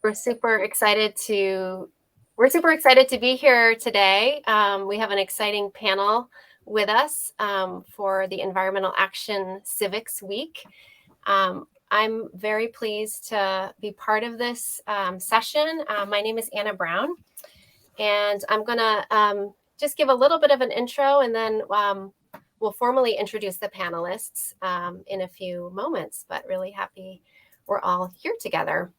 We're super excited to we're super excited to be here today. We have an exciting panel with us for the Environmental Action Civics Week. I'm very pleased to be part of this session. My name is Anna Brown, and I'm going to just give a little bit of an intro, and then we'll formally introduce the panelists in a few moments, but really happy we're all here together.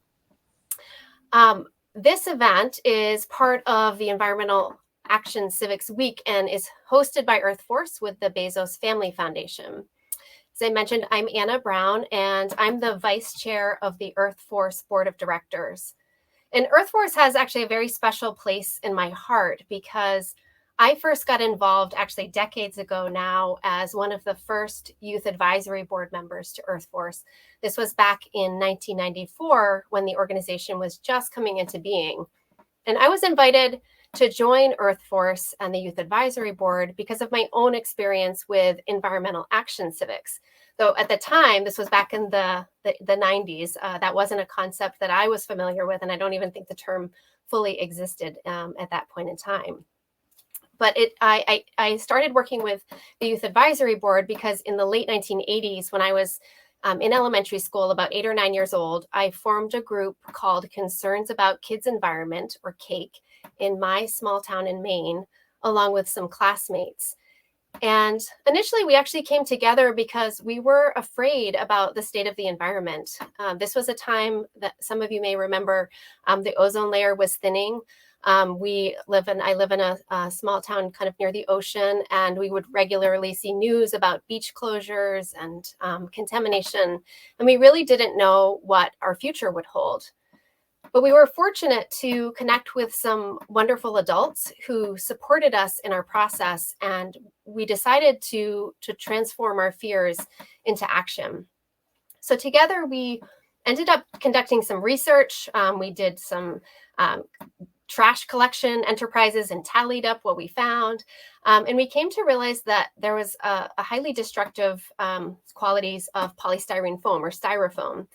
This event is part of the Environmental Action Civics Week and is hosted by Earth Force with the Bezos Family Foundation. As I mentioned, I'm Anna Brown, and I'm the vice chair of the Earth Force Board of Directors. And Earth Force has actually a very special place in my heart because I first got involved actually decades ago now as one of the first youth advisory board members to Earth Force. This was back in 1994 when the organization was just coming into being. And I was invited to join Earth Force and the Youth Advisory Board because of my own experience with environmental action civics. Though at the time, this was back in the 90s, that wasn't a concept that I was familiar with, and I don't even think the term fully existed at that point in time. But I started working with the Youth Advisory Board because in the late 1980s, when I was in elementary school, about 8 or 9 years old, I formed a group called Concerns About Kids' Environment, or CAKE, in my small town in Maine, along with some classmates. And initially, we actually came together because we were afraid about the state of the environment. This was a time that some of you may remember the ozone layer was thinning. I live in a small town kind of near the ocean, and we would regularly see news about beach closures and contamination. And we really didn't know what our future would hold. But we were fortunate to connect with some wonderful adults who supported us in our process, and we decided to transform our fears into action. So together, we ended up conducting some research. We did some trash collection enterprises and tallied up what we found. And we came to realize that there was a highly destructive qualities of polystyrene foam or styrofoam.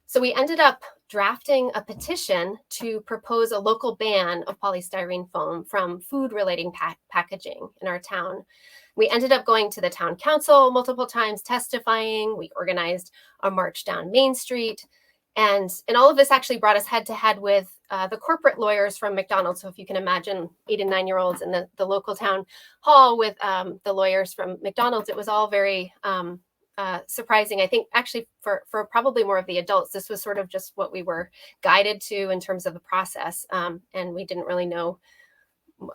So we ended up drafting a petition to propose a local ban of polystyrene foam from food-related packaging in our town. We ended up going to the town council multiple times, testifying. We organized a march down Main Street. And all of this actually brought us head to head with the corporate lawyers from McDonald's. So if you can imagine 8 and 9 year olds in the local town hall with the lawyers from McDonald's, it was all very surprising. I think actually for probably more of the adults, this was sort of just what we were guided to in terms of the process. And we didn't really know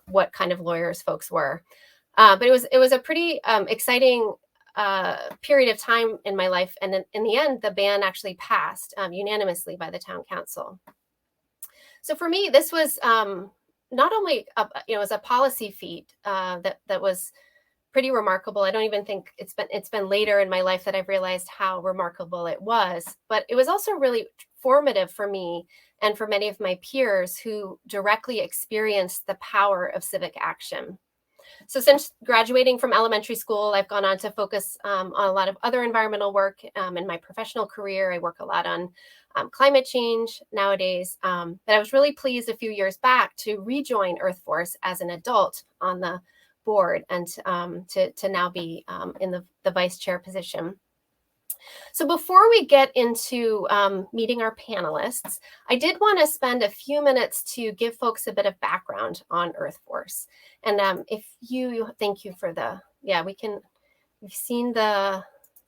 what kind of lawyers folks were. But it was a pretty exciting period of time in my life. And in the end, the ban actually passed unanimously by the town council. So for me, this was not only it was a policy feat that was pretty remarkable. I don't even think it's been later in my life that I've realized how remarkable it was, but it was also really formative for me and for many of my peers who directly experienced the power of civic action. So since graduating from elementary school, I've gone on to focus on a lot of other environmental work in my professional career. I work a lot on climate change nowadays. But I was really pleased a few years back to rejoin Earth Force as an adult on the board and to now be in the vice chair position. So before we get into meeting our panelists, I did want to spend a few minutes to give folks a bit of background on Earth Force. And thank you for we've seen the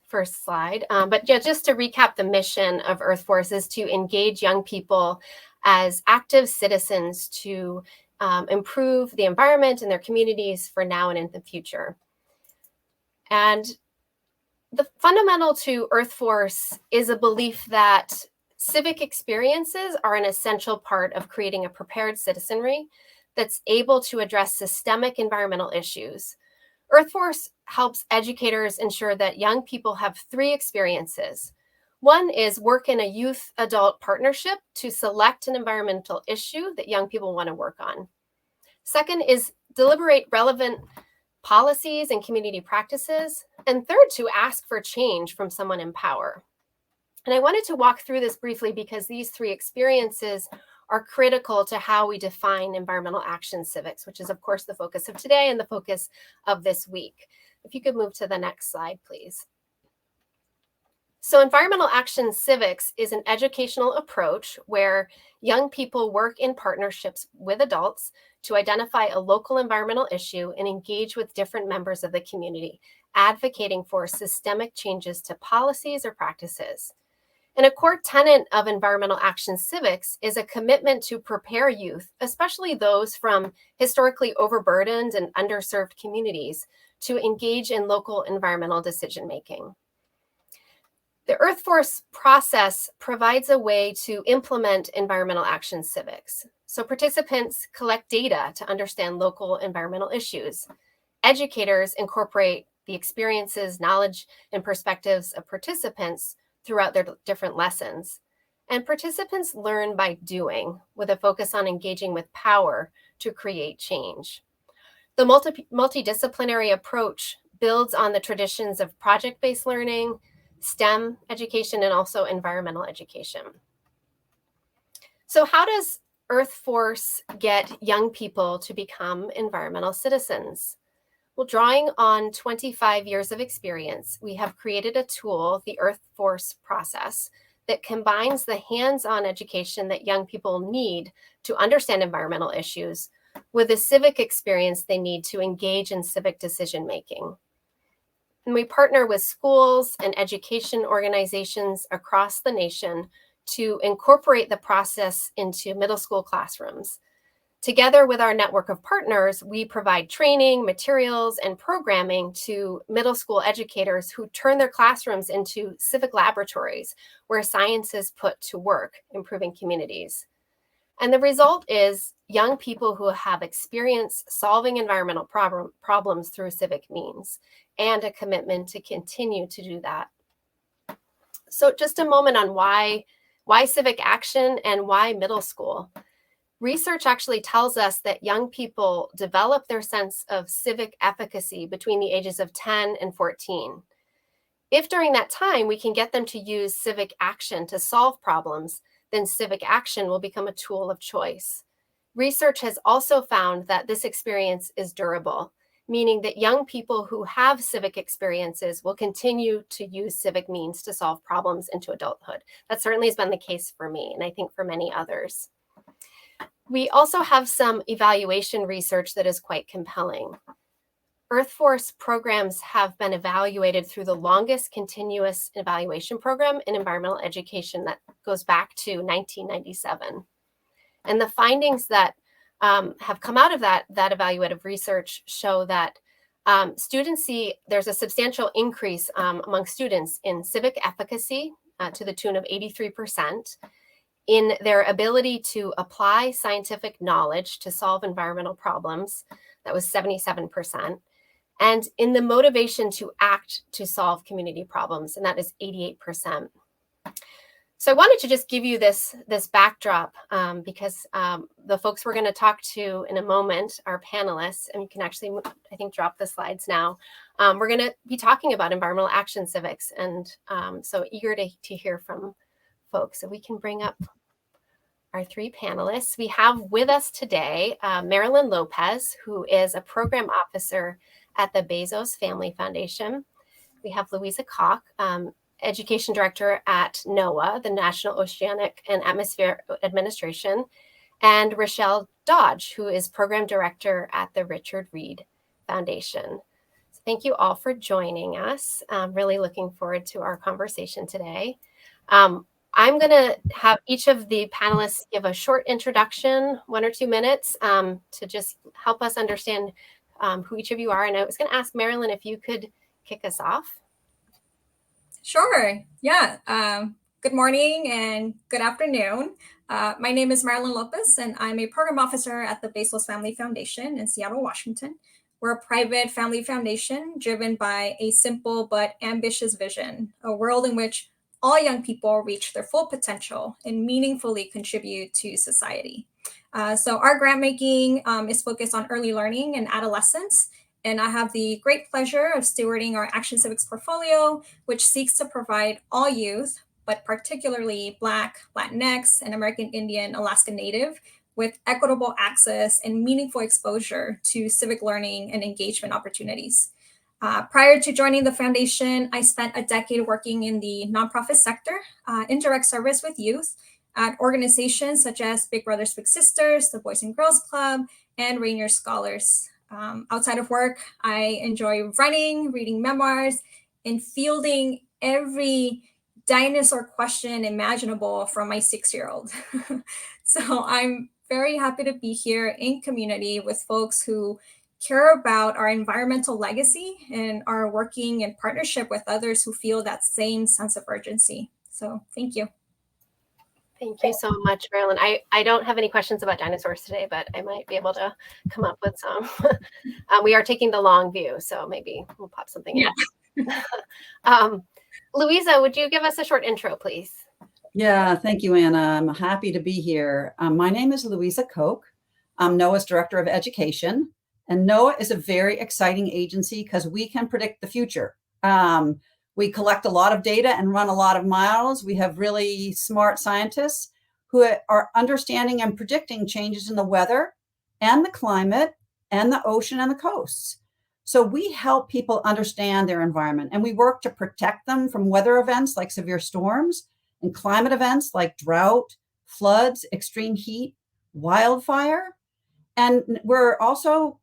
first slide, but yeah, just to recap, the mission of Earth Force is to engage young people as active citizens to improve the environment and their communities for now and in the future. And the fundamental to Earth Force is a belief that civic experiences are an essential part of creating a prepared citizenry that's able to address systemic environmental issues. Earth Force helps educators ensure that young people have 3 experiences. One is work in a youth-adult partnership to select an environmental issue that young people want to work on. Second is deliberate relevant policies and community practices. And third, to ask for change from someone in power. And I wanted to walk through this briefly because these 3 experiences are critical to how we define environmental action civics, which is, of course, the focus of today and the focus of this week. If you could move to the next slide, please. So environmental action civics is an educational approach where young people work in partnerships with adults to identify a local environmental issue and engage with different members of the community, advocating for systemic changes to policies or practices. And a core tenet of environmental action civics is a commitment to prepare youth, especially those from historically overburdened and underserved communities, to engage in local environmental decision making. The Earth Force process provides a way to implement environmental action civics. So participants collect data to understand local environmental issues. Educators incorporate the experiences, knowledge, and perspectives of participants throughout their different lessons. And participants learn by doing, with a focus on engaging with power to create change. The multidisciplinary approach builds on the traditions of project-based learning, STEM education, and also environmental education. So how does Earth Force get young people to become environmental citizens? Well, drawing on 25 years of experience, we have created a tool, the Earth Force process, that combines the hands-on education that young people need to understand environmental issues with the civic experience they need to engage in civic decision-making. And we partner with schools and education organizations across the nation to incorporate the process into middle school classrooms. Together with our network of partners, we provide training, materials, and programming to middle school educators who turn their classrooms into civic laboratories where science is put to work, improving communities. And the result is young people who have experience solving environmental problems through civic means, and a commitment to continue to do that. So just a moment on why civic action and why middle school. Research actually tells us that young people develop their sense of civic efficacy between the ages of 10 and 14. If during that time we can get them to use civic action to solve problems, then civic action will become a tool of choice. Research has also found that this experience is durable, meaning that young people who have civic experiences will continue to use civic means to solve problems into adulthood. That certainly has been the case for me, and I think for many others. We also have some evaluation research that is quite compelling. Earth Force programs have been evaluated through the longest continuous evaluation program in environmental education that goes back to 1997. And the findings that have come out of that evaluative research show that students see there's a substantial increase among students in civic efficacy to the tune of 83%, in their ability to apply scientific knowledge to solve environmental problems, that was 77%, and in the motivation to act to solve community problems, and that is 88%. So I wanted to just give you this backdrop because the folks we're going to talk to in a moment are panelists, and you can actually, I think, drop the slides now. We're going to be talking about environmental action civics, and so eager to hear from folks. So we can bring up our three panelists. We have with us today Marilyn Lopez, who is a program officer at the Bezos Family Foundation. We have Louisa Koch, education director at NOAA, the National Oceanic and Atmospheric Administration, and Rochelle Dodge, who is program director at the Richard Reed Foundation. So thank you all for joining us. I'm really looking forward to our conversation today. I'm going to have each of the panelists give a short introduction, 1 or 2 minutes, to just help us understand who each of you are. And I was going to ask Marilyn if you could kick us off. Sure. Yeah. Good morning and good afternoon. My name is Marilyn Lopez, and I'm a program officer at the Bezos Family Foundation in Seattle, Washington. We're a private family foundation driven by a simple but ambitious vision, a world in which all young people reach their full potential and meaningfully contribute to society. So our grant making is focused on early learning and adolescence. And I have the great pleasure of stewarding our Action Civics portfolio, which seeks to provide all youth, but particularly Black, Latinx, and American Indian Alaska Native, with equitable access and meaningful exposure to civic learning and engagement opportunities. Prior to joining the foundation, I spent a decade working in the nonprofit sector, in direct service with youth at organizations such as Big Brothers Big Sisters, the Boys and Girls Club, and Rainier Scholars. Outside of work, I enjoy running, reading memoirs, and fielding every dinosaur question imaginable from my 6-year-old. So I'm very happy to be here in community with folks who care about our environmental legacy and are working in partnership with others who feel that same sense of urgency. So thank you. Thank you so much, Marilyn. I don't have any questions about dinosaurs today, but I might be able to come up with some. We are taking the long view, so maybe we'll pop something in. Louisa, would you give us a short intro, please? Yeah, thank you, Anna. I'm happy to be here. My name is Louisa Koch. I'm NOAA's Director of Education. And NOAA is a very exciting agency because we can predict the future. We collect a lot of data and run a lot of models. We have really smart scientists who are understanding and predicting changes in the weather and the climate and the ocean and the coasts. So we help people understand their environment, and we work to protect them from weather events like severe storms and climate events like drought, floods, extreme heat, wildfire. And we're also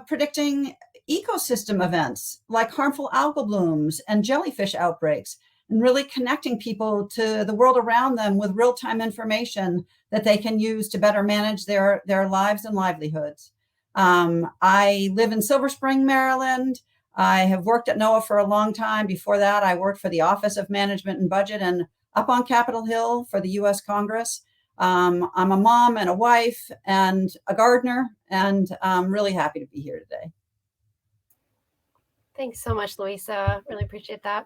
predicting ecosystem events like harmful algal blooms and jellyfish outbreaks, and really connecting people to the world around them with real-time information that they can use to better manage their lives and livelihoods. I live in Silver Spring, Maryland. I have worked at NOAA for a long time. Before that, I worked for the Office of Management and Budget and up on Capitol Hill for the U.S. Congress. I'm a mom and a wife and a gardener, and I'm really happy to be here today. Thanks so much, Louisa. Really appreciate that.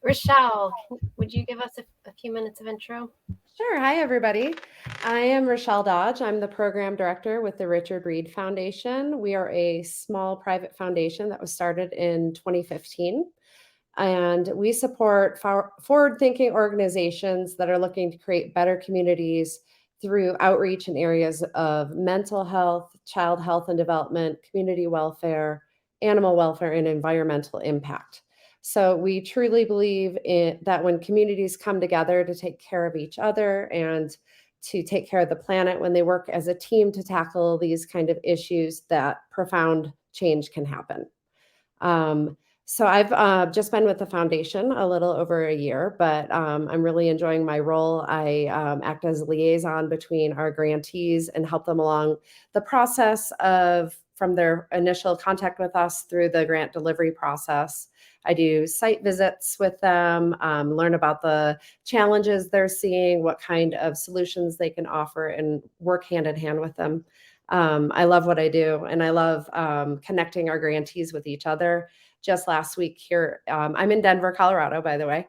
Rochelle, would you give us a few minutes of intro? Sure. Hi, everybody. I am Rochelle Dodge. I'm the program director with the Richard Reed Foundation. We are a small private foundation that was started in 2015. And we support forward-thinking organizations that are looking to create better communities through outreach in areas of mental health, child health and development, community welfare, animal welfare, and environmental impact. So we truly believe that when communities come together to take care of each other and to take care of the planet, when they work as a team to tackle these kind of issues, that profound change can happen. So I've just been with the foundation a little over a year, but I'm really enjoying my role. I act as a liaison between our grantees and help them along the process from their initial contact with us through the grant delivery process. I do site visits with them, learn about the challenges they're seeing, what kind of solutions they can offer, and work hand in hand with them. I love what I do, and I love connecting our grantees with each other. Just last week here, I'm in Denver, Colorado, by the way.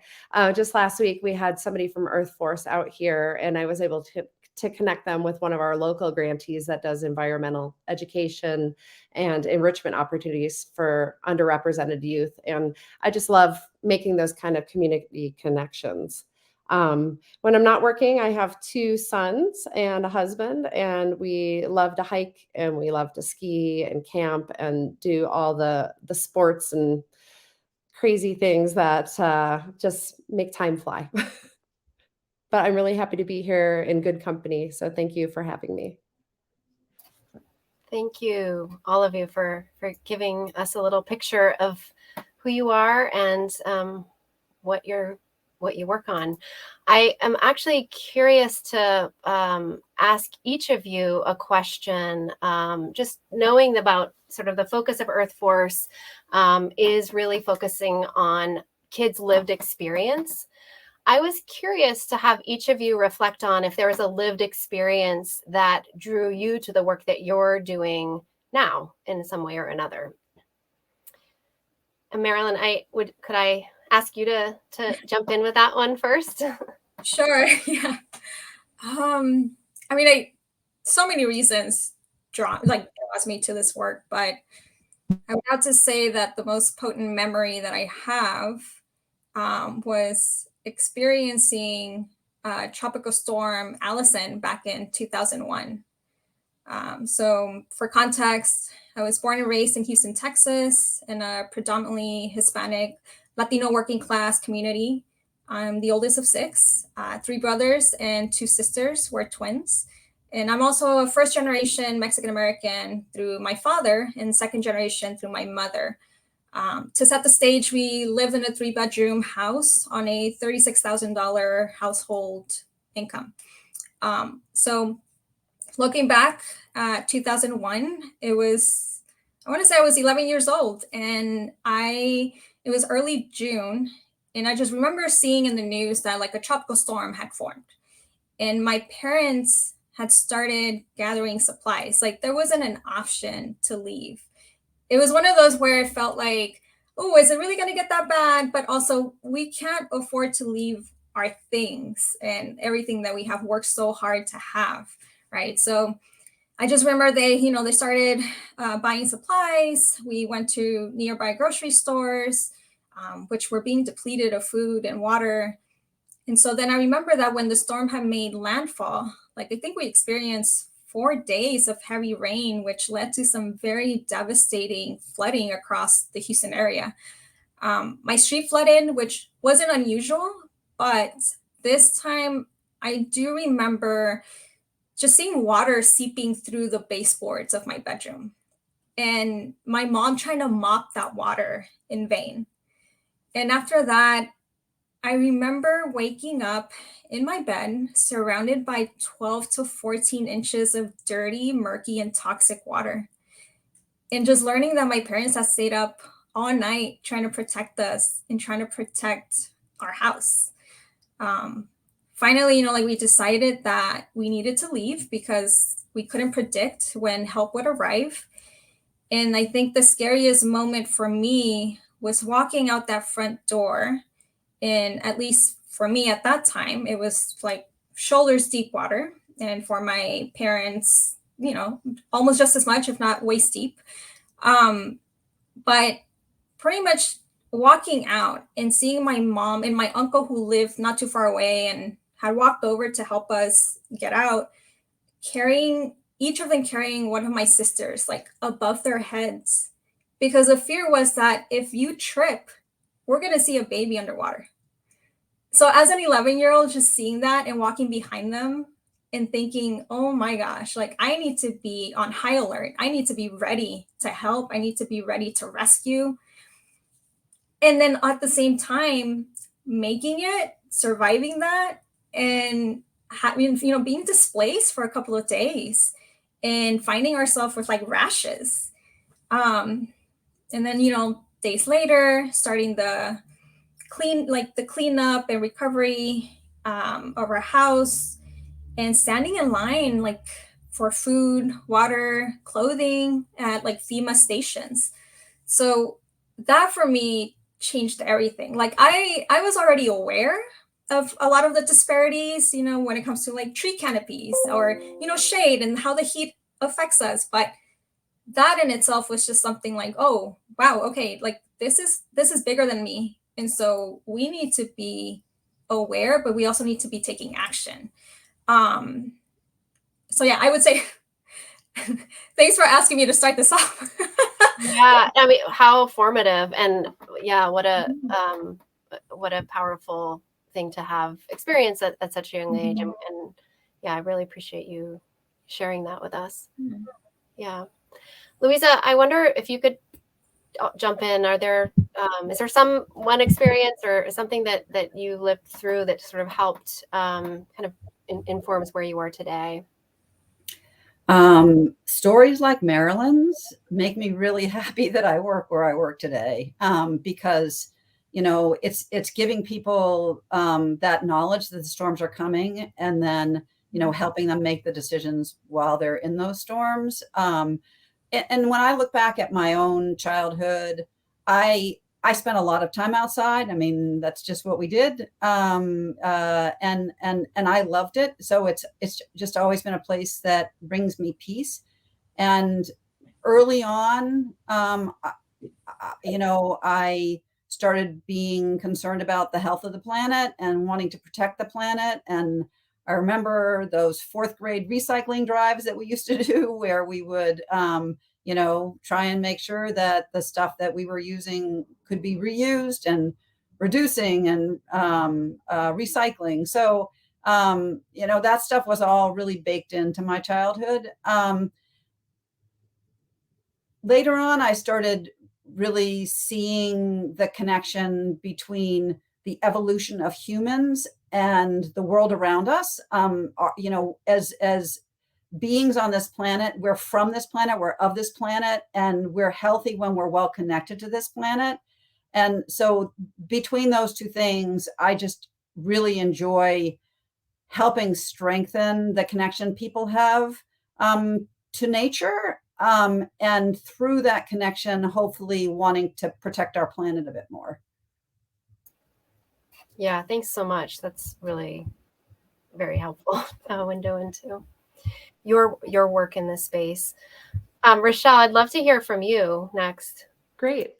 Just last week, we had somebody from Earth Force out here, and I was able to connect them with one of our local grantees that does environmental education and enrichment opportunities for underrepresented youth. And I just love making those kind of community connections. When I'm not working, I have 2 sons and a husband, and we love to hike and we love to ski and camp and do all the sports and crazy things that just make time fly. But I'm really happy to be here in good company. So thank you for having me. Thank you, all of you, for giving us a little picture of who you are and what you work on. I am actually curious to ask each of you a question. Just knowing about sort of the focus of Earth Force is really focusing on kids' lived experience. I was curious to have each of you reflect on if there was a lived experience that drew you to the work that you're doing now in some way or another. And Marilyn, could I ask you to jump in with that one first? Sure. Yeah. So many reasons draws me to this work, but I would have to say that the most potent memory that I have was experiencing Tropical Storm Allison back in 2001. So for context, I was born and raised in Houston, Texas, in a predominantly Hispanic, Latino working class community. I'm the oldest of six, 3 brothers and 2 sisters. We're twins. And I'm also a first generation Mexican American through my father and second generation through my mother. To set the stage, we lived in a 3-bedroom house on a $36,000 household income. So looking back at 2001, I want to say I was 11 years old, and it was early June, and I just remember seeing in the news that like a tropical storm had formed, and my parents had started gathering supplies. Like there wasn't an option to leave. It was one of those where it felt like, oh, is it really going to get that bad? But also, we can't afford to leave our things and everything that we have worked so hard to have, right? So I just remember they started buying supplies. We went to nearby grocery stores, which were being depleted of food and water. And so then I remember that when the storm had made landfall, like I think we experienced 4 days of heavy rain, which led to some very devastating flooding across the Houston area. My street flooded, which wasn't unusual, but this time I do remember just seeing water seeping through the baseboards of my bedroom and my mom trying to mop that water in vain. And after that, I remember waking up in my bed surrounded by 12 to 14 inches of dirty, murky, and toxic water. And just learning that my parents had stayed up all night trying to protect us and trying to protect our house. Finally, we decided that we needed to leave because we couldn't predict when help would arrive. And I think the scariest moment for me was walking out that front door. And at least for me at that time, it was like shoulders deep water. And for my parents, almost just as much, if not waist deep. But pretty much walking out and seeing my mom and my uncle who lived not too far away and had walked over to help us get out, each of them carrying one of my sisters like above their heads. Because the fear was that if you trip, we're going to see a baby underwater. So as an 11-year-old, just seeing that and walking behind them and thinking, oh my gosh, like I need to be on high alert. I need to be ready to help. I need to be ready to rescue. And then at the same time, making it, surviving that, and having, being displaced for a couple of days and finding ourselves with like rashes. And then, days later, starting the cleanup and recovery of our house and standing in line like for food, water, clothing at like FEMA stations. So that for me changed everything. Like I was already aware of a lot of the disparities, when it comes to like tree canopies or, shade and how the heat affects us. But that in itself was just something like, oh, wow, okay, like this is bigger than me. And so we need to be aware, but we also need to be taking action. So yeah, I would say thanks for asking me to start this off. Yeah, I mean, how formative, and yeah, what a powerful thing to have experienced at such a young age. And yeah, I really appreciate you sharing that with us. Yeah. Louisa, I wonder if you could jump in. Is there one experience or something that you lived through that sort of helped kind of informs where you are today? Stories like Marilyn's make me really happy that I work where I work today, because it's giving people that knowledge that the storms are coming, and then helping them make the decisions while they're in those storms. And when I look back at my own childhood, I spent a lot of time outside. I mean, that's just what we did. And I loved it. So it's just always been a place that brings me peace. And early on, I started being concerned about the health of the planet and wanting to protect the planet. And I remember those fourth grade recycling drives that we used to do where we would, try and make sure that the stuff that we were using could be reused and reducing and recycling. So, that stuff was all really baked into my childhood. Later on, I started really seeing the connection between the evolution of humans and the world around us. As beings on this planet, we're from this planet, we're of this planet, and we're healthy when we're well connected to this planet. And so between those two things, I just really enjoy helping strengthen the connection people have to nature. And through that connection, hopefully wanting to protect our planet a bit more. Yeah, thanks so much. That's really very helpful window into your work in this space. Rochelle, I'd love to hear from you next. Great.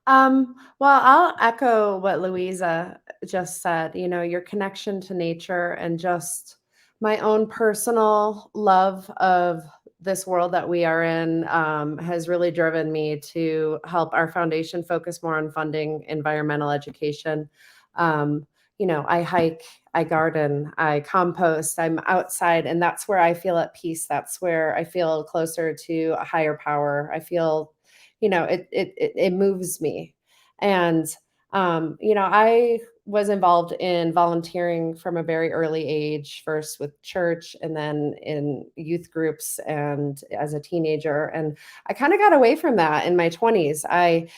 Well, I'll echo what Louisa just said, your connection to nature and just my own personal love of this world that we are in has really driven me to help our foundation focus more on funding environmental education. I hike, I garden, I compost, I'm outside, and that's where I feel at peace. That's where I feel closer to a higher power. I feel, it moves me. And, I was involved in volunteering from a very early age, first with church and then in youth groups and as a teenager. And I kind of got away from that in my 20s. I,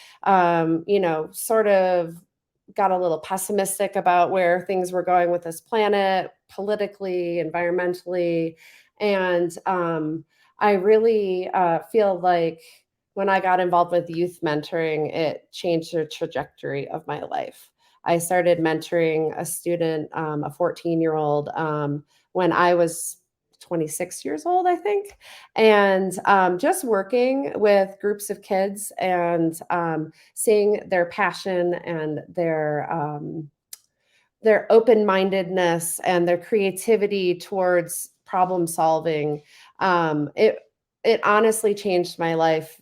sort of got a little pessimistic about where things were going with this planet, politically, environmentally. And I really feel like when I got involved with youth mentoring, it changed the trajectory of my life. I started mentoring a student, a 14-year-old, when I was 26 years old, I think, and just working with groups of kids and seeing their passion and their open-mindedness and their creativity towards problem solving. It honestly changed my life.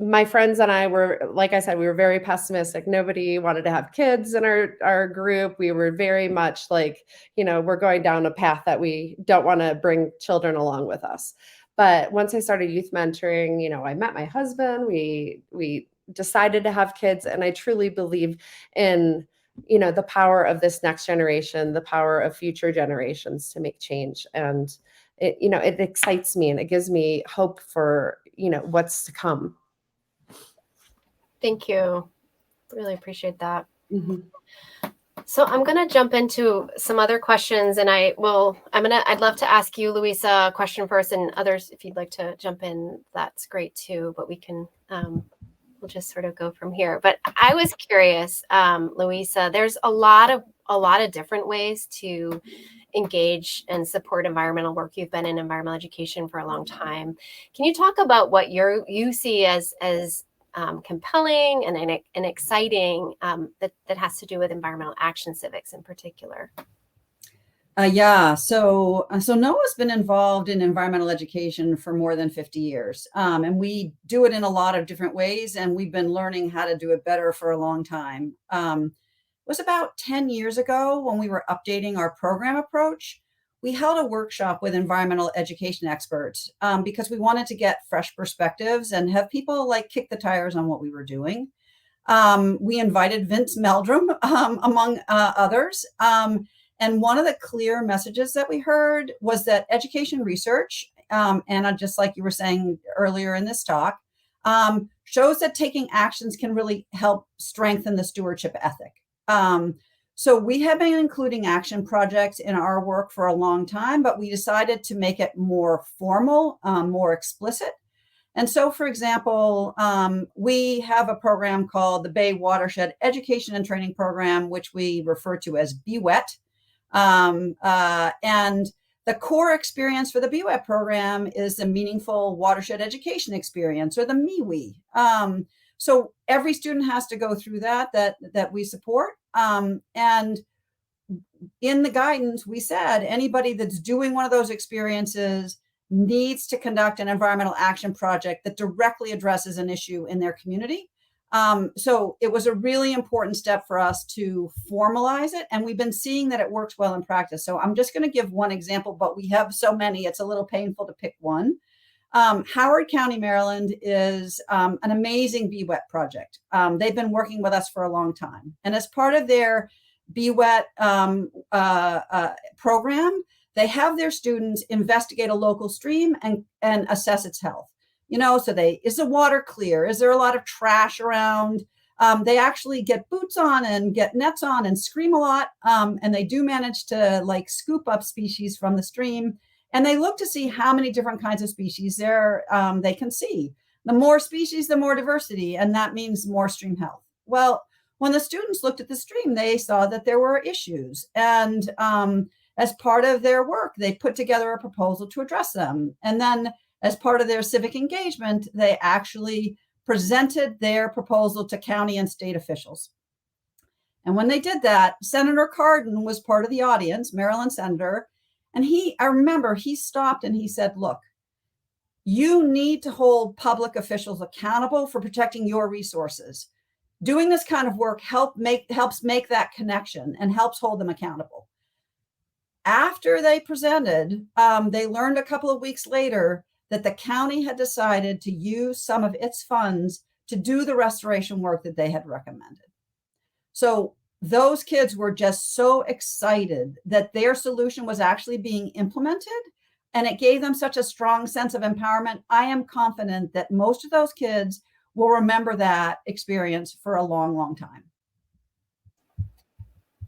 My friends and I were, like I said, we were very pessimistic. Nobody wanted to have kids in our group. We were very much like, we're going down a path that we don't want to bring children along with us. But once I started youth mentoring, I met my husband. We decided to have kids, and I truly believe in, the power of this next generation, the power of future generations to make change. And it excites me and it gives me hope for, what's to come. Thank you. Really appreciate that. Mm-hmm. So I'm going to jump into some other questions, and I'd love to ask you, Louisa, a question first, and others, if you'd like to jump in, that's great too, but we can, we'll just sort of go from here. But I was curious, Louisa, there's a lot of different ways to engage and support environmental work. You've been in environmental education for a long time. Can you talk about what you see as compelling and exciting that has to do with environmental action civics in particular? So NOAA's been involved in environmental education for more than 50 years. And we do it in a lot of different ways, and we've been learning how to do it better for a long time. It was about 10 years ago when we were updating our program approach. We held a workshop with environmental education experts because we wanted to get fresh perspectives and have people kick the tires on what we were doing. We invited Vince Meldrum, among others. And one of the clear messages that we heard was that education research, and just like you were saying earlier in this talk, shows that taking actions can really help strengthen the stewardship ethic. So we have been including action projects in our work for a long time, but we decided to make it more formal, more explicit. And so, for example, we have a program called the Bay Watershed Education and Training Program, which we refer to as BWET. And the core experience for the BWET program is the Meaningful Watershed Education Experience, or the MIWE. So every student has to go through that we support. And in the guidance, we said anybody that's doing one of those experiences needs to conduct an environmental action project that directly addresses an issue in their community. So it was a really important step for us to formalize it. And we've been seeing that it works well in practice. So I'm just going to give one example, but we have so many, it's a little painful to pick one. Howard County, Maryland is an amazing BWET project. They've been working with us for a long time. And as part of their BWET program, they have their students investigate a local stream and assess its health. So is the water clear? Is there a lot of trash around? They actually get boots on and get nets on and scream a lot. And they do manage to scoop up species from the stream. And they look to see how many different kinds of species they can see. The more species, the more diversity, and that means more stream health. Well, when the students looked at the stream, they saw that there were issues. And as part of their work, they put together a proposal to address them. And then as part of their civic engagement, they actually presented their proposal to county and state officials. And when they did that, Senator Cardin was part of the audience, Maryland senator. And I remember he stopped and he said, look, you need to hold public officials accountable for protecting your resources. Doing this kind of work helps make that connection and helps hold them accountable. After they presented, they learned a couple of weeks later that the county had decided to use some of its funds to do the restoration work that they had recommended. So those kids were just so excited that their solution was actually being implemented, and it gave them such a strong sense of empowerment. I am confident that most of those kids will remember that experience for a long, long time.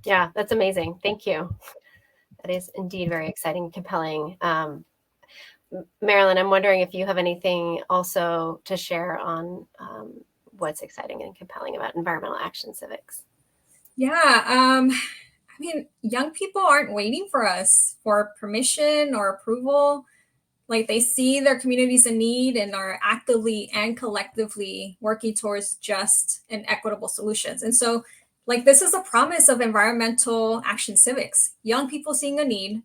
Yeah, that's amazing. Thank you. That is indeed very exciting and compelling. Marilyn, I'm wondering if you have anything also to share on what's exciting and compelling about environmental action civics. Yeah, young people aren't waiting for us for permission or approval. They see their communities in need and are actively and collectively working towards just and equitable solutions. And so, this is a promise of environmental action civics. Young people seeing a need,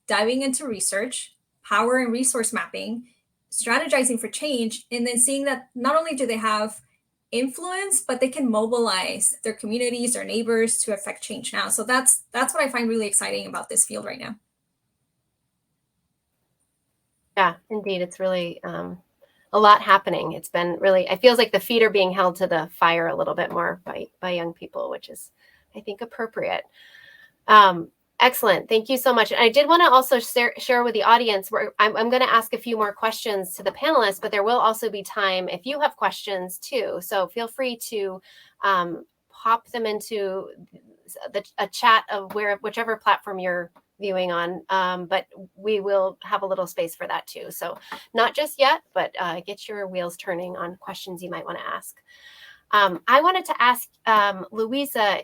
diving into research, power and resource mapping, strategizing for change, and then seeing that not only do they have influence, but they can mobilize their communities, their neighbors to affect change now. So that's what I find really exciting about this field right now. Yeah, indeed. It's really a lot happening. It's been really, it feels like the feet are being held to the fire a little bit more by young people, which is, I think, appropriate. Excellent. Thank you so much. And I did want to also share with the audience where I'm going to ask a few more questions to the panelists, but there will also be time if you have questions too. So feel free to pop them into a chat of whichever platform you're viewing on. But we will have a little space for that too. So not just yet, but get your wheels turning on questions you might want to ask. I wanted to ask Louisa,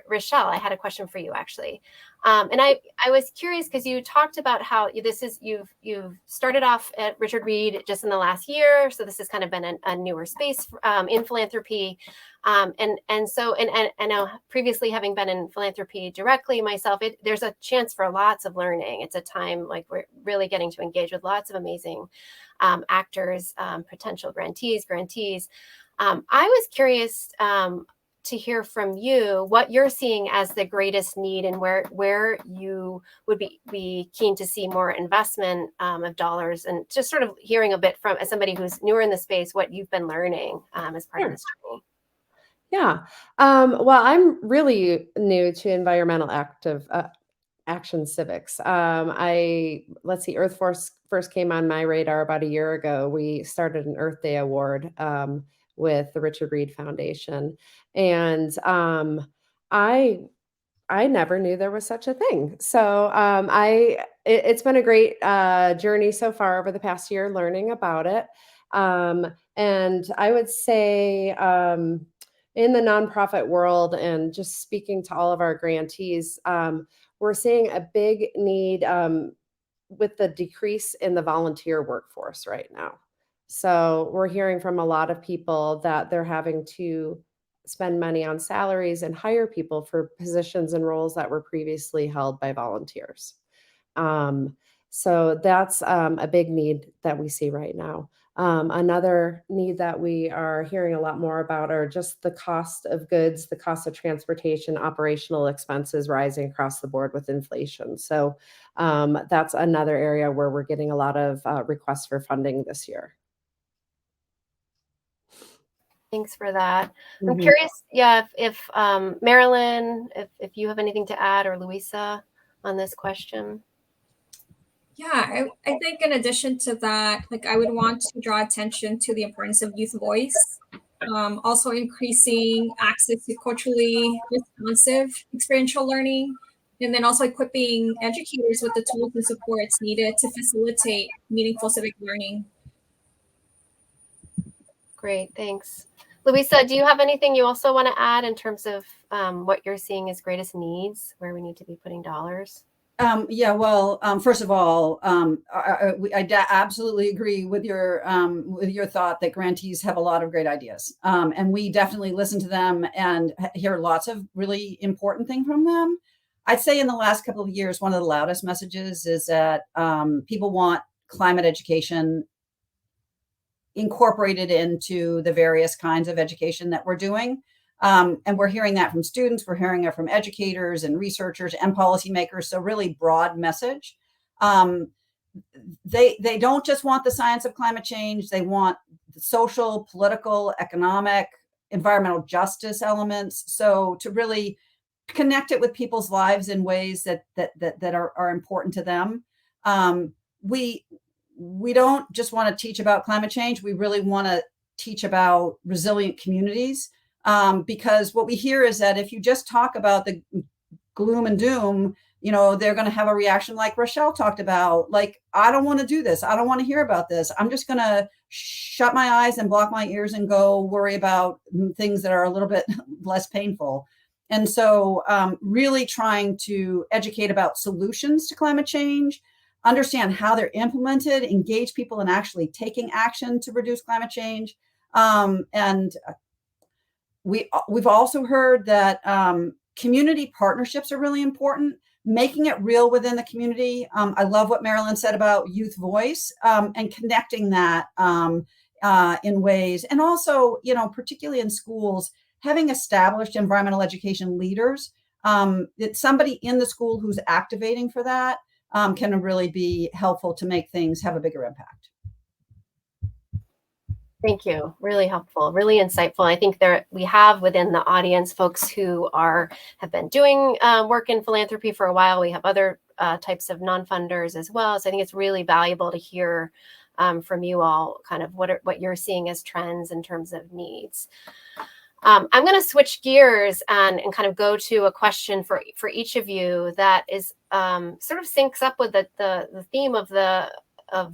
Rochelle, I had a question for you actually. And I was curious because you talked about how you've started off at Richard Reed just in the last year. So this has kind of been a newer space in philanthropy. And I know previously having been in philanthropy directly myself, there's a chance for lots of learning. It's a time we're really getting to engage with lots of amazing actors, potential grantees. I was curious to hear from you what you're seeing as the greatest need and where you would be keen to see more investment of dollars, and just sort of hearing a bit from, as somebody who's newer in the space, what you've been learning as part of this journey. Yeah. Well, I'm really new to environmental action civics. Earth Force first came on my radar about a year ago. We started an Earth Day Award with the Richard Reed Foundation. And I never knew there was such a thing. So it's been a great journey so far over the past year learning about it. And I would say in the nonprofit world and just speaking to all of our grantees, we're seeing a big need with the decrease in the volunteer workforce right now. So we're hearing from a lot of people that they're having to spend money on salaries and hire people for positions and roles that were previously held by volunteers. Um, so that's a big need that we see right now. Another need that we are hearing a lot more about are just the cost of goods, the cost of transportation, operational expenses rising across the board with inflation. So that's another area where we're getting a lot of requests for funding this year. Thanks for that. I'm Mhm. curious, yeah, if Marilyn, if you have anything to add, or Louisa, on this question. Yeah, I think in addition to that, like I would want to draw attention to the importance of youth voice, also increasing access to culturally responsive experiential learning, and then also equipping educators with the tools and supports needed to facilitate meaningful civic learning. Great, thanks. Louisa, do you have anything you also want to add in terms of what you're seeing as greatest needs, where we need to be putting dollars? Yeah, well, first of all, I absolutely agree with your thought that grantees have a lot of great ideas, and we definitely listen to them and hear lots of really important things from them. I'd say in the last couple of years, one of the loudest messages is that people want climate education incorporated into the various kinds of education that we're doing. And we're hearing that from students, we're hearing it from educators and researchers and policymakers. So really broad message. They don't just want the science of climate change. They want the social, political, economic, environmental justice elements. So to really connect it with people's lives in ways that are important to them. We don't just want to teach about climate change. We really want to teach about resilient communities, because what we hear is that if you just talk about the gloom and doom, they're going to have a reaction like Rochelle talked about, like, I don't want to do this. I don't want to hear about this. I'm just going to shut my eyes and block my ears and go worry about things that are a little bit less painful. And so really trying to educate about solutions to climate change, understand how they're implemented, engage people in actually taking action to reduce climate change. And we've also heard that community partnerships are really important, making it real within the community. I love what Marilyn said about youth voice, and connecting that in ways. And also, particularly in schools, having established environmental education leaders, it's somebody in the school who's activating for that, can really be helpful to make things have a bigger impact. Thank you. Really helpful, really insightful. I think we have within the audience folks who have been doing work in philanthropy for a while. We have other types of non-funders as well. So I think it's really valuable to hear from you all kind of what you're seeing as trends in terms of needs. I'm going to switch gears and kind of go to a question for each of you that is sort of syncs up with the theme of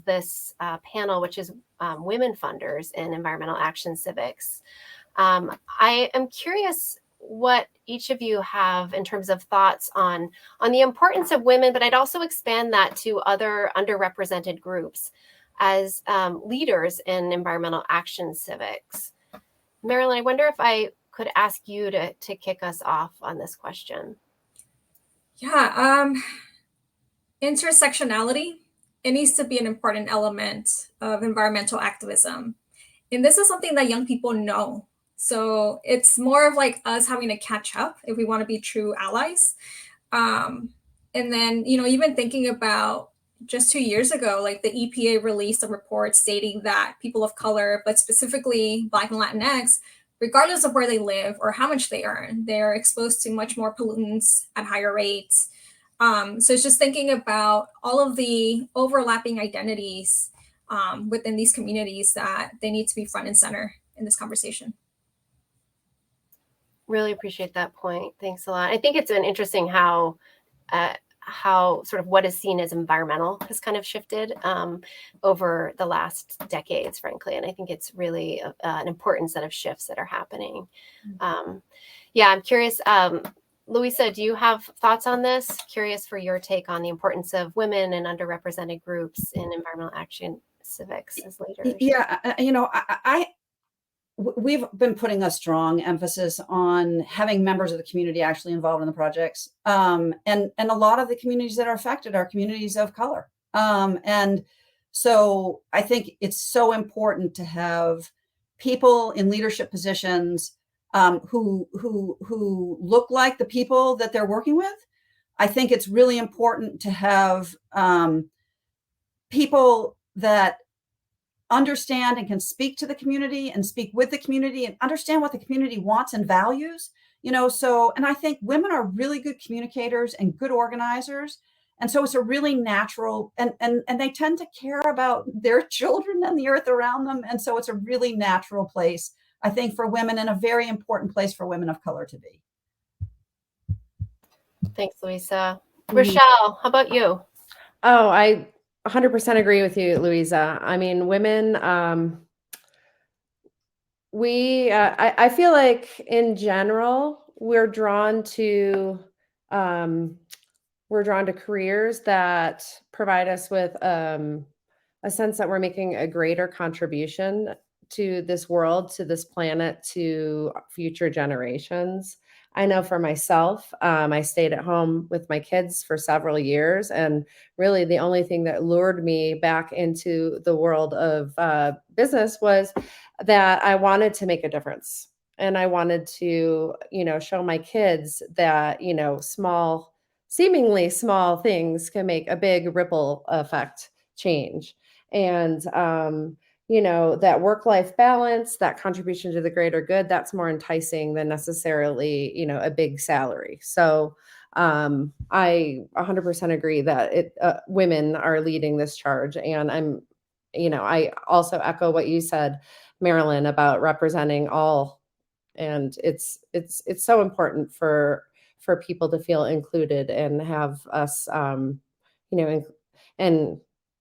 this panel, which is women funders in environmental action civics. I am curious what each of you have in terms of thoughts on the importance of women, but I'd also expand that to other underrepresented groups as leaders in environmental action civics. Marilyn, I wonder if I could ask you to kick us off on this question. Yeah, intersectionality, it needs to be an important element of environmental activism. And this is something that young people know. So it's more of like us having to catch up if we want to be true allies. And then, even thinking about just 2 years ago, like the EPA released a report stating that people of color, but specifically Black and Latinx, regardless of where they live or how much they earn, they're exposed to much more pollutants at higher rates. So it's just thinking about all of the overlapping identities within these communities that they need to be front and center in this conversation. Really appreciate that point. Thanks a lot. I think it's been interesting how sort of what is seen as environmental has kind of shifted over the last decades, frankly. And I think it's really an important set of shifts that are happening. Yeah, I'm curious. Louisa, do you have thoughts on this? Curious for your take on the importance of women and underrepresented groups in environmental action civics as leaders? Yeah, we've been putting a strong emphasis on having members of the community actually involved in the projects. And a lot of the communities that are affected are communities of color. And so I think it's so important to have people in leadership positions who look like the people that they're working with. I think it's really important to have people that understand and can speak to the community and speak with the community and understand what the community wants and values, so, and I think women are really good communicators and good organizers. And so it's a really natural, and they tend to care about their children and the earth around them. And so it's a really natural place, I think, for women, and a very important place for women of color to be. Thanks, Louisa. Rochelle, how about you? Oh, I 100% agree with you, Louisa. I mean, women, I feel like in general, we're drawn to careers that provide us with a sense that we're making a greater contribution to this world, to this planet, to future generations. I know for myself, I stayed at home with my kids for several years, and really the only thing that lured me back into the world of business was that I wanted to make a difference. And I wanted to, show my kids that, seemingly small things can make a big ripple effect change. And, that work-life balance, that contribution to the greater good, that's more enticing than necessarily, a big salary. So I 100% agree that women are leading this charge. And I also echo what you said, Marilyn, about representing all. And it's so important for people to feel included and have us, and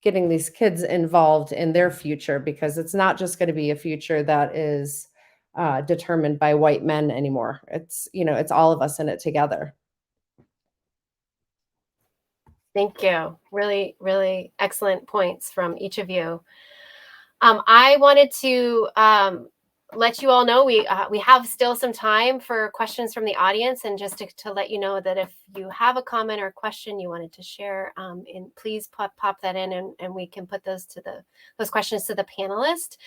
getting these kids involved in their future, because it's not just going to be a future that is determined by white men anymore. It's all of us in it together. Thank you. Really, really excellent points from each of you. I wanted to let you all know we have still some time for questions from the audience, and just to let you know that if you have a comment or question you wanted to share, please pop that in, and we can put those questions to the panelist.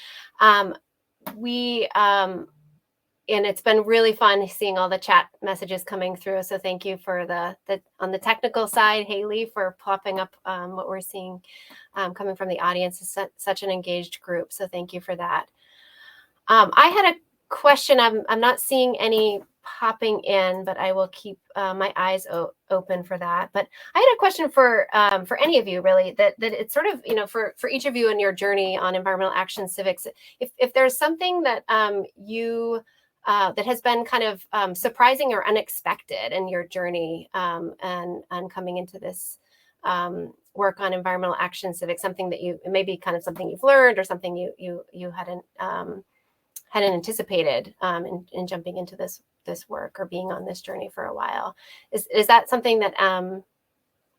And it's been really fun seeing all the chat messages coming through. So thank you for on the technical side, Haley, for popping up what we're seeing coming from the audience. Is such an engaged group. So thank you for that. I had a question. I'm not seeing any popping in, but I will keep my eyes open for that. But I had a question for any of you, really, that it's sort of, for each of you in your journey on environmental action civics, if there's something that that has been kind of surprising or unexpected in your journey and coming into this work on environmental action civics, something that maybe kind of something you've learned or something you hadn't anticipated in jumping into this work or being on this journey for a while. Is that something that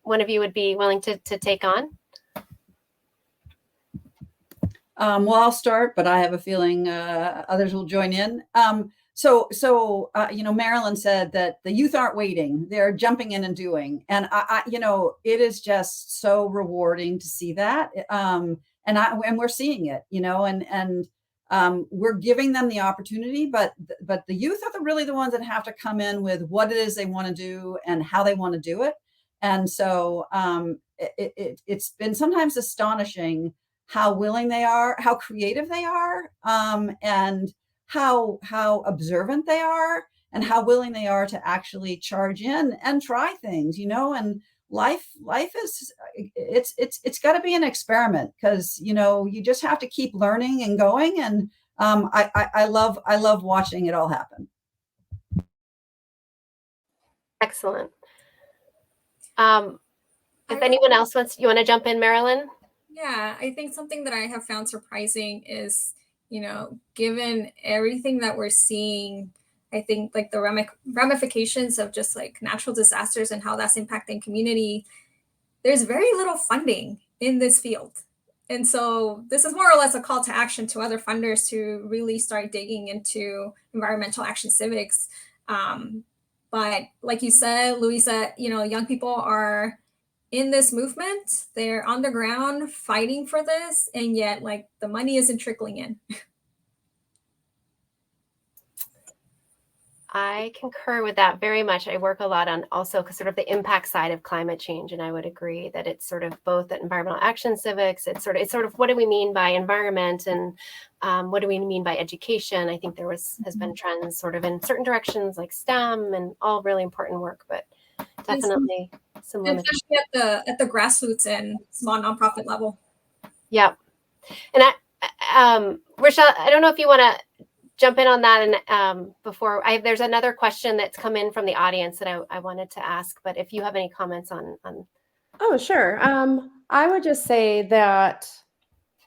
one of you would be willing to take on? Well, I'll start, but I have a feeling others will join in. So Marilyn said that the youth aren't waiting; they're jumping in and doing. And it is just so rewarding to see that. And we're seeing it, and we're giving them the opportunity, but the youth are really the ones that have to come in with what it is they want to do and how they want to do it. And so it's been sometimes astonishing how willing they are, how creative they are, and how observant they are, and how willing they are to actually charge in and try things, and life is, it's got to be an experiment, because you just have to keep learning and going. And I love watching it all happen. Excellent. If anyone else you want to jump in, Marilyn? Yeah, I think something that I have found surprising is, given everything that we're seeing, I think like the ramifications of just like natural disasters and how that's impacting community, there's very little funding in this field. And so this is more or less a call to action to other funders to really start digging into environmental action civics. But like you said, Louisa, young people are in this movement. They're on the ground fighting for this, and yet like the money isn't trickling in. I concur with that very much. I work a lot on also sort of the impact side of climate change, and I would agree that it's sort of both environmental action civics. It's sort of what do we mean by environment, and what do we mean by education? I think has been trends sort of in certain directions like STEM and all really important work, but definitely some limitations. Especially at the grassroots and small nonprofit level. Yeah, and Rochelle, I don't know if you want to jump in on that, and there's another question that's come in from the audience that I wanted to ask, but if you have any comments on. Oh, sure. I would just say that,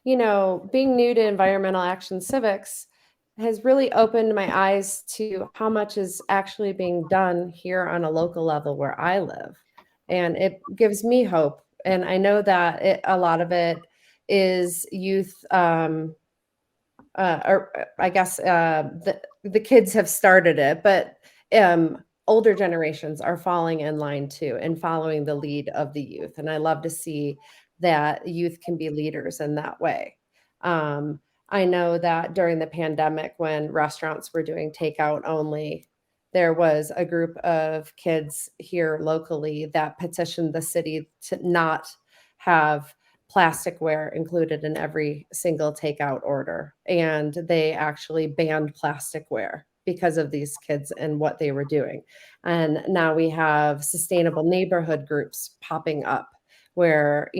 being new to environmental action civics has really opened my eyes to how much is actually being done here on a local level where I live. And it gives me hope. And I know that a lot of it is youth, or I guess the kids have started it, but older generations are falling in line too and following the lead of the youth. And I love to see that youth can be leaders in that way. I know that during the pandemic, when restaurants were doing takeout only, there was a group of kids here locally that petitioned the city to not have plasticware included in every single takeout order. And they actually banned plasticware because of these kids and what they were doing. And now we have sustainable neighborhood groups popping up where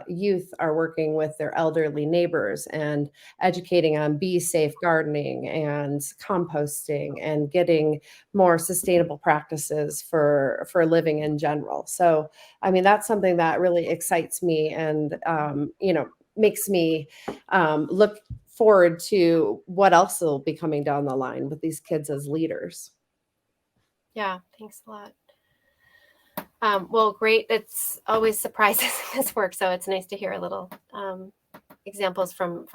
youth are working with their elderly neighbors and educating on bee safe gardening and composting and getting more sustainable practices for living in general. So I mean, that's something that really excites me and makes me look forward to what else will be coming down the line with these kids as leaders. Yeah, thanks a lot. Well, great. It's always surprising this work, so it's nice to hear a little examples from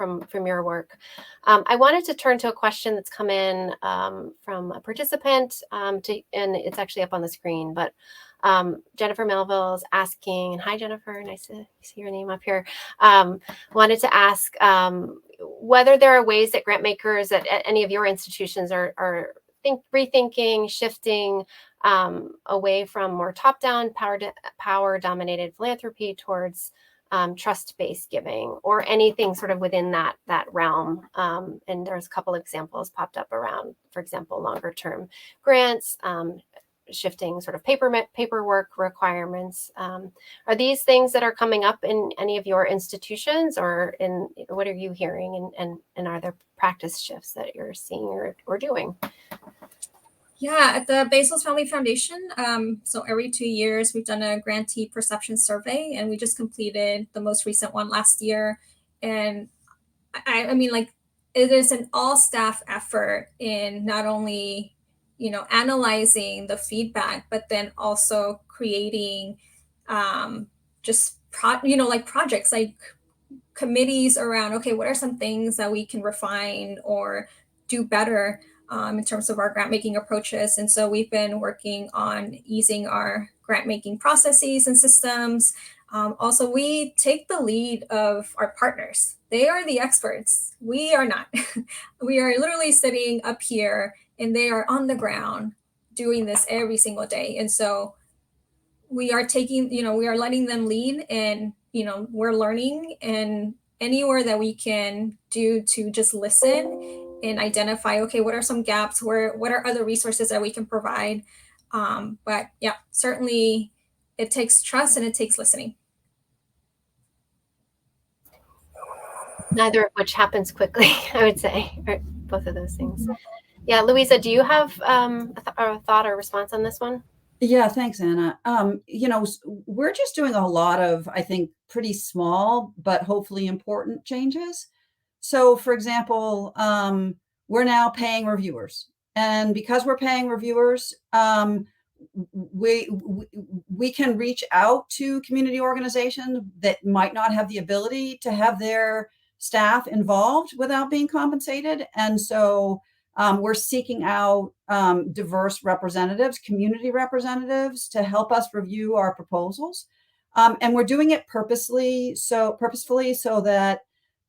your work. I wanted to turn to a question that's come in from a participant, and it's actually up on the screen. But Jennifer Melville is asking, and hi Jennifer, nice to see your name up here. Wanted to ask whether there are ways that grant makers at any of your institutions are rethinking, shifting away from more top-down, power-dominated philanthropy towards trust-based giving, or anything sort of within that realm. And there's a couple of examples popped up around, for example, longer-term grants, shifting sort of paperwork requirements. Are these things that are coming up in any of your institutions, or in what are you hearing, and are there practice shifts that you're seeing or doing? Yeah, at the Bezos Family Foundation, so every 2 years we've done a grantee perception survey, and we just completed the most recent one last year. And I mean, like, it is an all staff effort in not only analyzing the feedback, but then also creating just like projects, like committees around, okay, what are some things that we can refine or do better in terms of our grant making approaches. And so we've been working on easing our grant making processes and systems. Also, we take the lead of our partners. They are the experts. We are not. We are literally sitting up here and they are on the ground doing this every single day. And so we are we are letting them lead, and, we're learning, and anywhere that we can do to just listen and identify, okay, what are some gaps, what are other resources that we can provide. But yeah, certainly it takes trust and it takes listening. Neither of which happens quickly, I would say, or both of those things. Yeah, Louisa, do you have a thought or response on this one? Yeah, thanks, Anna. We're just doing a lot of, I think, pretty small, but hopefully important changes. So, for example, we're now paying reviewers. And because we're paying reviewers, we can reach out to community organizations that might not have the ability to have their staff involved without being compensated. And so we're seeking out diverse representatives, community representatives, to help us review our proposals. And we're doing it purposefully so that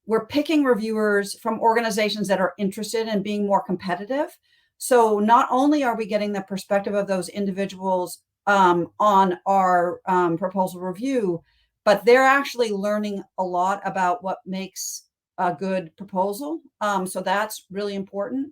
we're picking reviewers from organizations that are interested in being more competitive. So not only are we getting the perspective of those individuals on our proposal review, but they're actually learning a lot about what makes a good proposal. So that's really important.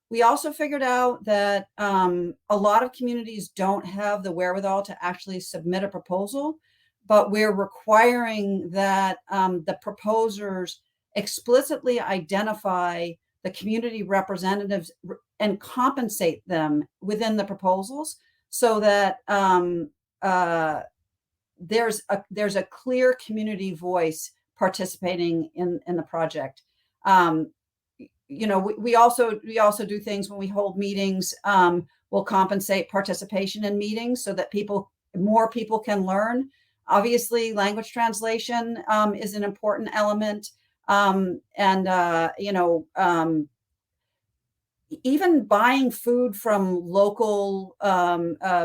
We also figured out that a lot of communities don't have the wherewithal to actually submit a proposal, but we're requiring that the proposers explicitly identify the community representatives and compensate them within the proposals, so that there's a clear community voice participating in the project. We also do things when we hold meetings. We'll compensate participation in meetings so that more people can learn. Obviously, language translation is an important element. Even buying food from local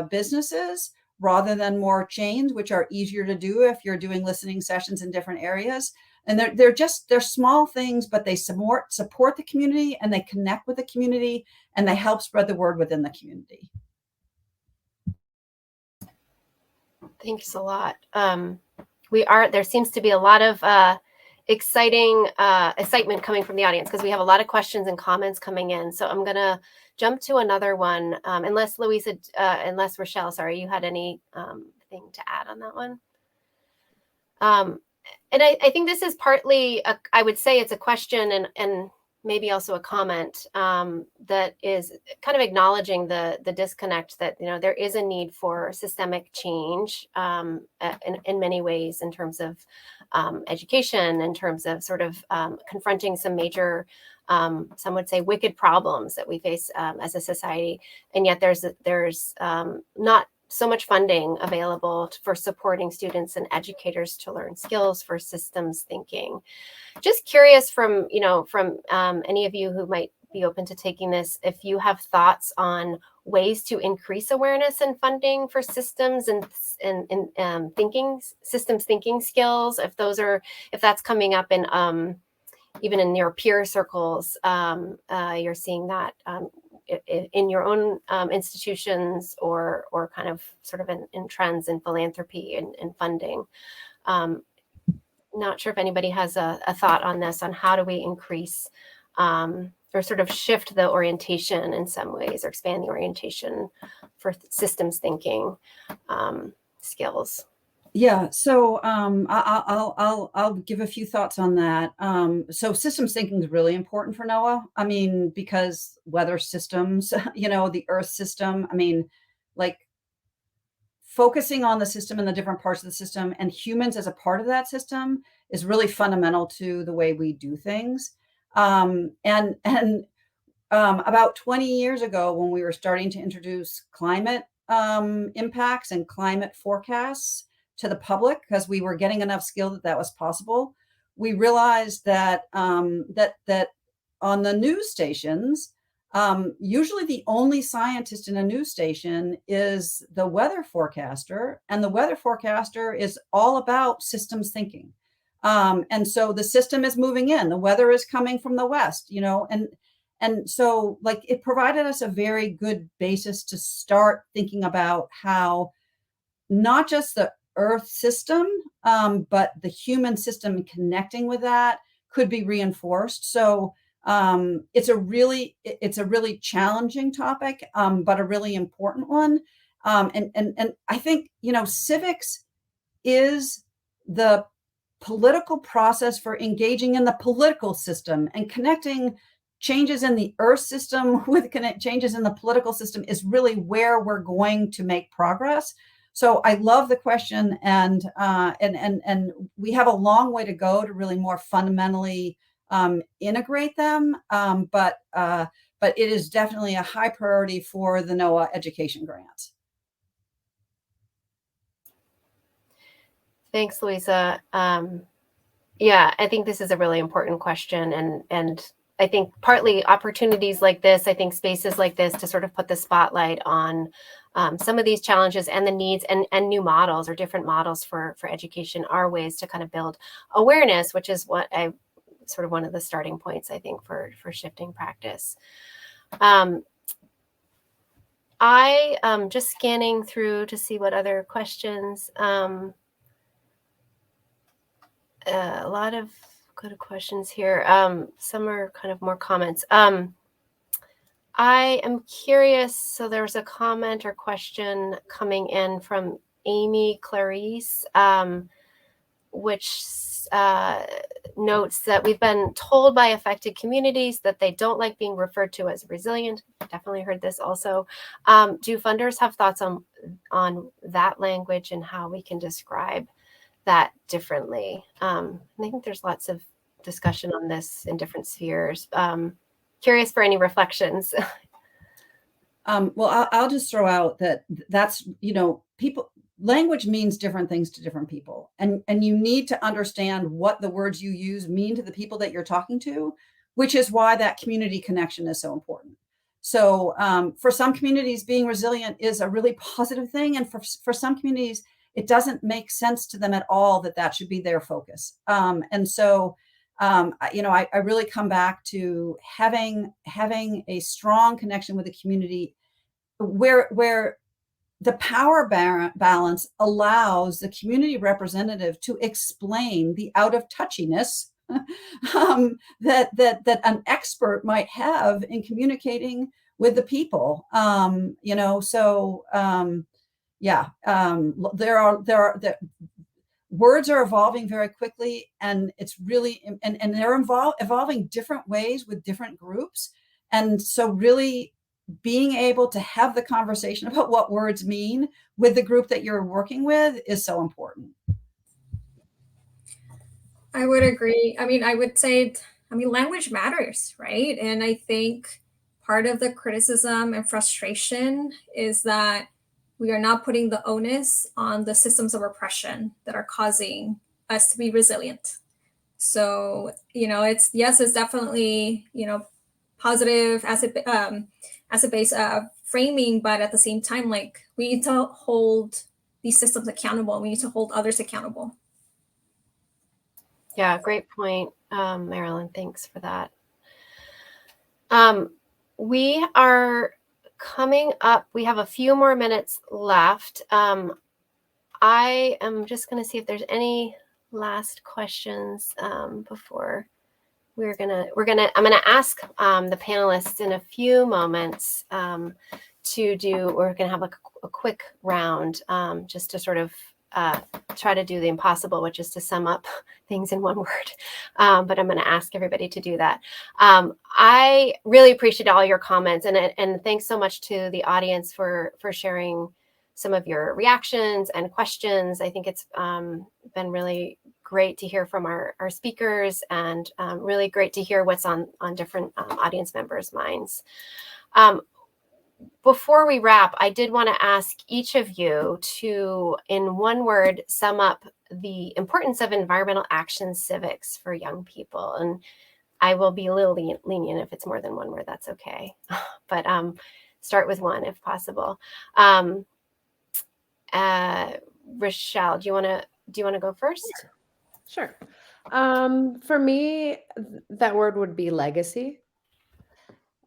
businesses rather than more chains, which are easier to do if you're doing listening sessions in different areas. And they're small things, but they support the community, and they connect with the community, and they help spread the word within the community. Thanks a lot. There seems to be a lot of excitement coming from the audience, because we have a lot of questions and comments coming in. So I'm going to jump to another one, unless Rochelle, sorry, you had any thing to add on that one. And I think this is partly, I would say it's a question and maybe also a comment that is kind of acknowledging the disconnect that, there is a need for systemic change in many ways, in terms of education, in terms of sort of confronting some major, some would say, wicked problems that we face as a society. And yet there's not so much funding available for supporting students and educators to learn skills for systems thinking. Just curious from any of you who might be open to taking this, if you have thoughts on ways to increase awareness and funding for systems and systems thinking skills, if that's coming up in even in your peer circles, you're seeing that in your own institutions, or kind of sort of in trends in philanthropy and funding. Not sure if anybody has a thought on this, on how do we increase or sort of shift the orientation in some ways, or expand the orientation for systems thinking skills. Yeah, so I'll give a few thoughts on that. So systems thinking is really important for NOAA. I mean, because weather systems, the Earth system, like focusing on the system and the different parts of the system, and humans as a part of that system, is really fundamental to the way we do things. About 20 years ago, when we were starting to introduce climate impacts and climate forecasts to the public, because we were getting enough skill that was possible, we realized that that on the news stations, usually the only scientist in a news station is the weather forecaster, and the weather forecaster is all about systems thinking. And so the system is moving in, the weather is coming from the west, and so like it provided us a very good basis to start thinking about how not just the Earth system, but the human system connecting with that could be reinforced. So it's a really challenging topic, but a really important one. And I think, civics is the political process for engaging in the political system, and connecting changes in the Earth system with changes in the political system is really where we're going to make progress. So I love the question, and we have a long way to go to really more fundamentally integrate them. But it is definitely a high priority for the NOAA education grants. Thanks, Louisa. Yeah, I think this is a really important question, and I think partly opportunities like this, I think spaces like this to sort of put the spotlight on some of these challenges and the needs and new models or different models for education are ways to kind of build awareness, which is what I sort of one of the starting points, I think, for shifting practice. I just scanning through to see what other questions. A lot of good questions here. Some are kind of more comments. I am curious. So there was a comment or question coming in from Amy Clarice, which notes that we've been told by affected communities that they don't like being referred to as resilient. Definitely heard this also. Do funders have thoughts on that language and how we can describe that differently? I think there's lots of discussion on this in different spheres. Curious for any reflections. Well, I'll just throw out that's, people, language means different things to different people. And you need to understand what the words you use mean to the people that you're talking to, which is why that community connection is so important. So for some communities, being resilient is a really positive thing. And for some communities, it doesn't make sense to them at all that should be their focus. And so I really come back to having a strong connection with the community where the power balance allows the community representative to explain the out of touchiness that an expert might have in communicating with the people. The words are evolving very quickly, and it's really and they're evolving different ways with different groups. And so really being able to have the conversation about what words mean with the group that you're working with is so important. I would agree. I mean, I would say, language matters, right? And I think part of the criticism and frustration is that we are not putting the onus on the systems of oppression that are causing us to be resilient. So, it's definitely, positive as a base framing, but at the same time, like, we need to hold these systems accountable. We need to hold others accountable. Yeah, great point, Marilyn. Thanks for that. We are coming up. We have a few more minutes left. I am just going to see if there's any last questions before I'm going to ask the panelists in a few moments we're going to have a quick round just to sort of try to do the impossible, which is to sum up things in one word. But I'm going to ask everybody to do that. I really appreciate all your comments, and thanks so much to the audience for sharing some of your reactions and questions. I think it's been really great to hear from our speakers, and really great to hear what's on different audience members' minds. Before we wrap, I did want to ask each of you to, in one word, sum up the importance of environmental action civics for young people. And I will be a little lenient if it's more than one word, that's okay. But start with one if possible. Rochelle, do you want to go first? Sure. For me, that word would be legacy.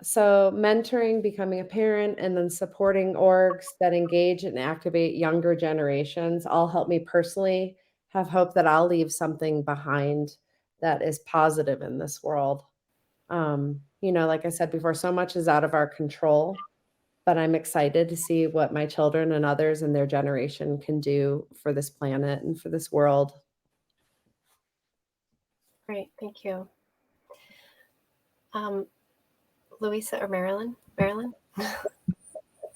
So mentoring, becoming a parent, and then supporting orgs that engage and activate younger generations all help me personally have hope that I'll leave something behind that is positive in this world. Like I said before, so much is out of our control, but I'm excited to see what my children and others in their generation can do for this planet and for this world. Great, thank you. Louisa or Marilyn? Marilyn?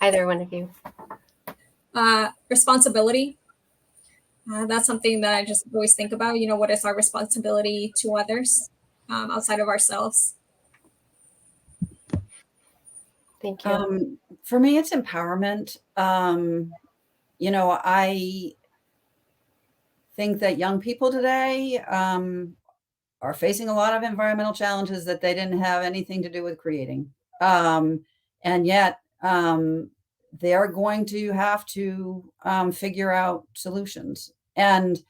Either one of you. Responsibility. That's something that I just always think about. What is our responsibility to others outside of ourselves? Thank you. For me, it's empowerment. I think that young people today are facing a lot of environmental challenges that they didn't have anything to do with creating. And yet they're going to have to figure out solutions. And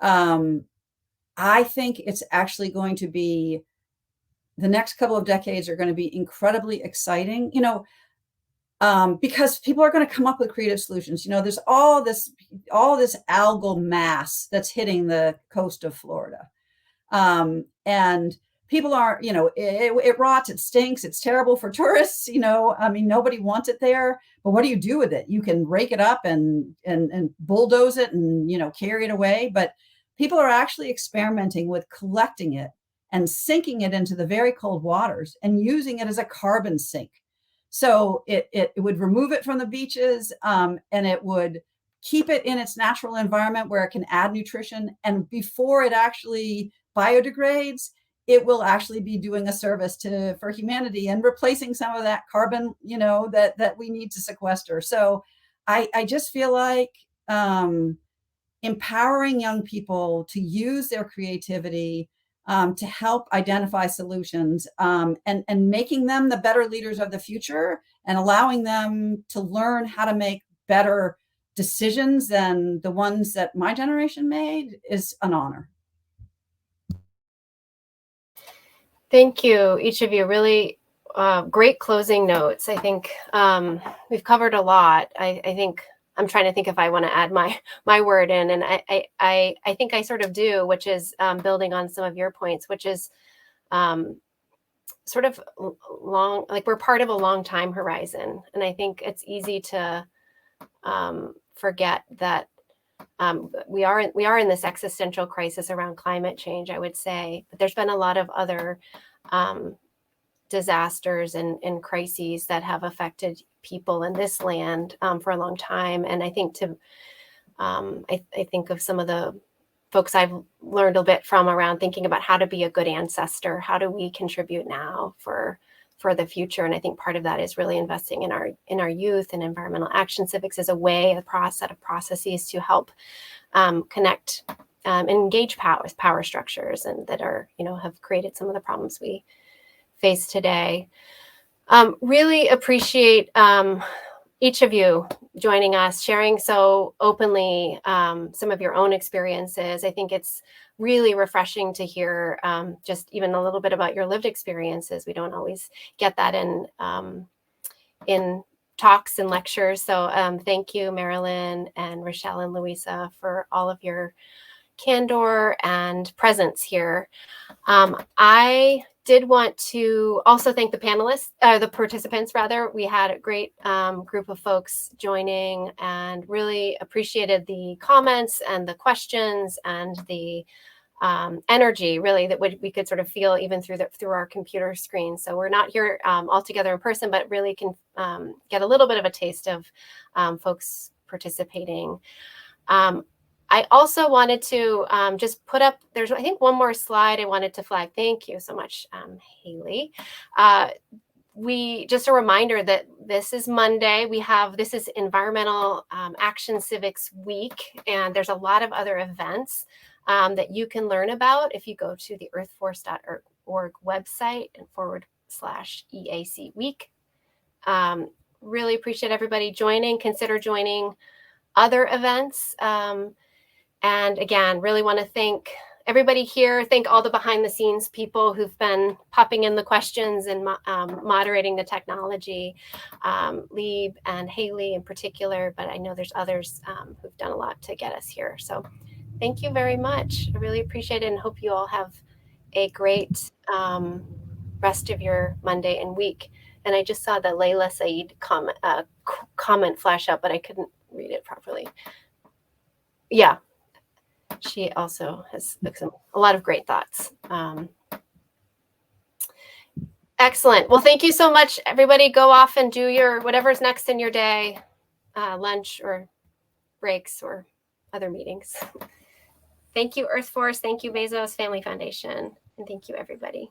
I think it's actually going to be, the next couple of decades are going to be incredibly exciting, because people are going to come up with creative solutions. There's all this algal mass that's hitting the coast of Florida. And people are, it rots, it stinks, it's terrible for tourists, nobody wants it there, but what do you do with it? You can rake it up and bulldoze it and, carry it away. But people are actually experimenting with collecting it and sinking it into the very cold waters and using it as a carbon sink. So it would remove it from the beaches, and it would keep it in its natural environment where it can add nutrition. And before it actually biodegrades, it will actually be doing a service for humanity and replacing some of that carbon, that we need to sequester. So I just feel like empowering young people to use their creativity to help identify solutions, and making them the better leaders of the future, and allowing them to learn how to make better decisions than the ones that my generation made is an honor. Thank you, each of you. Really great closing notes. I think we've covered a lot. I think I'm trying to think if I want to add my word in, and I think I sort of do, which is building on some of your points, which is sort of long, like we're part of a long time horizon, and I think it's easy to forget that we are in this existential crisis around climate change, I would say, but there's been a lot of other disasters and crises that have affected people in this land for a long time. And I think I think of some of the folks I've learned a bit from around thinking about how to be a good ancestor. How do we contribute now for the future? And I think part of that is really investing in our youth, and environmental action civics is a way, a set of processes to help connect and engage power structures, and that are, have created some of the problems we face today. Really appreciate each of you joining us, sharing so openly some of your own experiences. I think it's really refreshing to hear just even a little bit about your lived experiences. We don't always get that in talks and lectures. So thank you, Marilyn and Rochelle and Louisa, for all of your candor and presence here. I did want to also thank the panelists, the participants rather. We had a great group of folks joining, and really appreciated the comments and the questions and the energy, really, that we could sort of feel even through our computer screen. So we're not here all together in person, but really can get a little bit of a taste of folks participating. I also wanted to just put up, there's, I think, one more slide I wanted to flag. Thank you so much, Haley. Just a reminder that this is Monday. This is Environmental Action Civics Week, and there's a lot of other events that you can learn about if you go to the earthforce.org website and /EAC week. Really appreciate everybody joining. Consider joining other events. And again, really want to thank everybody here. Thank all the behind the scenes people who've been popping in the questions and moderating the technology, Lieb and Haley in particular, but I know there's others who've done a lot to get us here. So thank you very much. I really appreciate it, and hope you all have a great rest of your Monday and week. And I just saw the Layla Saeed comment flash up, but I couldn't read it properly. Yeah. She also has a lot of great thoughts. Excellent. Well, thank you so much, everybody. Go off and do your whatever's next in your day, lunch or breaks or other meetings. Thank you, Earth Force. Thank you, Bezos Family Foundation. And thank you, everybody.